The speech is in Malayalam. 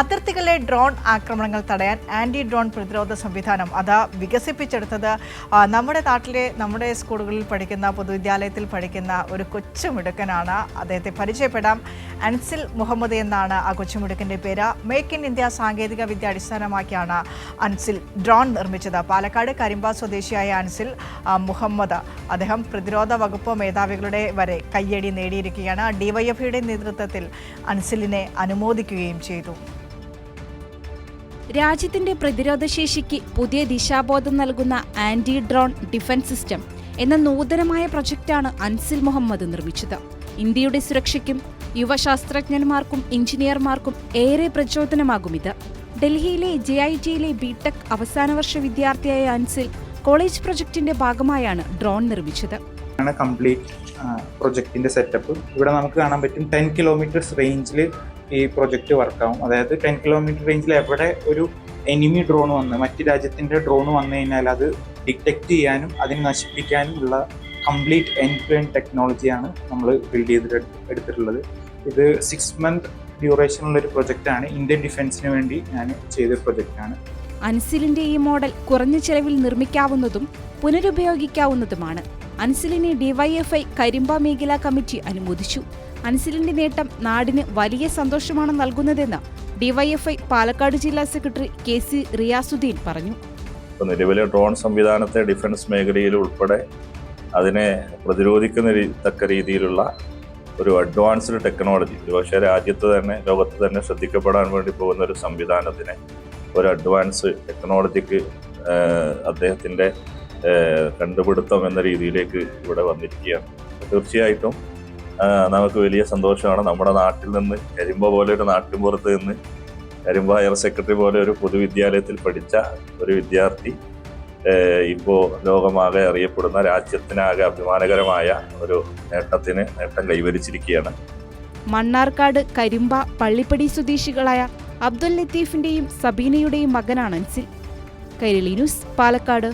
അതിർത്തികളിലെ ഡ്രോൺ ആക്രമണങ്ങൾ തടയാൻ ആൻറ്റി ഡ്രോൺ പ്രതിരോധ സംവിധാനം അത് വികസിപ്പിച്ചെടുത്തത് നമ്മുടെ സ്കൂളുകളിൽ പഠിക്കുന്ന പൊതുവിദ്യാലയത്തിൽ പഠിക്കുന്ന ഒരു കൊച്ചുമിടുക്കനാണ്. അദ്ദേഹത്തെ പരിചയപ്പെടാം. അൻസിൽ മുഹമ്മദ് എന്നാണ് ആ കൊച്ചുമിടുക്കൻ്റെ പേര്. മേക്ക് ഇൻ ഇന്ത്യ സാങ്കേതിക വിദ്യ അടിസ്ഥാനമാക്കിയാണ് അൻസിൽ ഡ്രോൺ നിർമ്മിച്ചത്. പാലക്കാട് കരിമ്പ സ്വദേശിയായ അൻസിൽ മുഹമ്മദ് അദ്ദേഹം പ്രതിരോധ വകുപ്പ് മേധാവികളുടെ വരെ കയ്യടി നേടിയിരിക്കുകയാണ്. ഡിവൈഎഫ്ഐയുടെ നേതൃത്വത്തിൽ അൻസിലിനെ അനുമോദിക്കുകയും ചെയ്തു. രാജ്യത്തിന്റെ പ്രതിരോധശേഷിക്ക് പുതിയ ദിശാബോധം നൽകുന്ന ആന്റി ഡ്രോൺ ഡിഫൻസ് സിസ്റ്റം എന്ന നൂതനമായ പ്രൊജക്റ്റാണ് അൻസിൽ മുഹമ്മദ് നിർമ്മിച്ചത്. ഇന്ത്യയുടെ സുരക്ഷയ്ക്കും യുവശാസ്ത്രജ്ഞന്മാർക്കും എഞ്ചിനീയർമാർക്കും ഏറെ പ്രചോദനമാകും ഇത്. ഡൽഹിയിലെ JITയിലെ ബിടെക് അവസാന വർഷ വിദ്യാർത്ഥിയായ അൻസിൽ കോളേജ് പ്രൊജക്ടിന്റെ ഭാഗമായാണ് ഡ്രോൺ നിർമ്മിച്ചത്. കംപ്ലീറ്റ് പ്രൊജക്ടിന്റെ സെറ്റപ്പ് ഇവിടെ നമുക്ക് കാണാൻ പറ്റും. 10 കിലോമീറ്റേഴ്സ് റേഞ്ചിൽ ഈ പ്രൊജക്റ്റ് വർക്കാവും. അതായത് 10 കിലോമീറ്റർ റേഞ്ചിൽ എവിടെ ഒരു എനിമി ഡ്രോൺ മറ്റു രാജ്യത്തിൻ്റെ ഡ്രോൺ വന്നു കഴിഞ്ഞാൽ അത് ഡിറ്റക്റ്റ് ചെയ്യാനും അതിനെ നശിപ്പിക്കാനും ഉള്ള കംപ്ലീറ്റ് എൻഡ് ടു എൻഡ് ടെക്നോളജിയാണ് നമ്മൾ ബിൽഡ് എടുത്തിട്ടുള്ളത്. ഇത് 6 മന്ത് ഡ്യൂറേഷനുള്ളൊരു പ്രൊജക്റ്റാണ്. ഇന്ത്യൻ ഡിഫൻസിന് വേണ്ടി ഞാൻ ചെയ്ത പ്രൊജക്റ്റാണ്. അൻസിലിന്റെ ഈ മോഡൽ കുറഞ്ഞ ചെലവിൽ നിർമ്മിക്കാവുന്നതും പുനരുപയോഗിക്കാവുന്നതുമാണ്. അൻസിലിനെ DYFI കരിമ്പ മേഖലാ കമ്മിറ്റി അനുമോദിച്ചു. അൻസിലിന്റെ നേട്ടം നാടിന് വലിയ സന്തോഷമാണ് നൽകുന്നതെന്ന് DYFI പാലക്കാട് ജില്ലാ സെക്രട്ടറി KC റിയാസുദ്ദീൻ പറഞ്ഞു. നിലവിലെ ഡ്രോൺ സംവിധാനത്തെ ഡിഫൻസ് മേഖലയിൽ ഉൾപ്പെടെ അതിനെ പ്രതിരോധിക്കുന്ന തക്ക രീതിയിലുള്ള ഒരു അഡ്വാൻസ്ഡ് ടെക്നോളജി, പക്ഷേ രാജ്യത്ത് തന്നെ ലോകത്ത് തന്നെ ശ്രദ്ധിക്കപ്പെടാൻ വേണ്ടി പോകുന്ന ഒരു സംവിധാനത്തിനെ ഒരു അഡ്വാൻസ് ടെക്നോളജിക്ക് അദ്ദേഹത്തിൻ്റെ കണ്ടുപിടുത്തം എന്ന രീതിയിലേക്ക് ഇവിടെ വന്നിരിക്കുകയാണ്. തീർച്ചയായിട്ടും നമുക്ക് വലിയ സന്തോഷമാണ്. നമ്മുടെ നാട്ടിൽ നിന്ന് കരിമ്പ പോലെ ഒരു നാട്ടിൻപുറത്ത് നിന്ന് കരിമ്പ ഹയർ സെക്കൻഡറി പോലെ ഒരു പൊതുവിദ്യാലയത്തിൽ പഠിച്ച ഒരു വിദ്യാർത്ഥി ഇപ്പോൾ ലോകമാകെ അറിയപ്പെടുന്ന രാജ്യത്തിനാകെ അഭിമാനകരമായ ഒരു നേട്ടം കൈവരിച്ചിരിക്കുകയാണ്. മണ്ണാർക്കാട് കരിമ്പ പള്ളിപ്പടി സ്വദേശികളായ അബ്ദുൽ ലത്തീഫിന്റെയും സബീനയുടെയും മകനാണ് അൻസിൽ. കൈരളി ന്യൂസ്, പാലക്കാട്.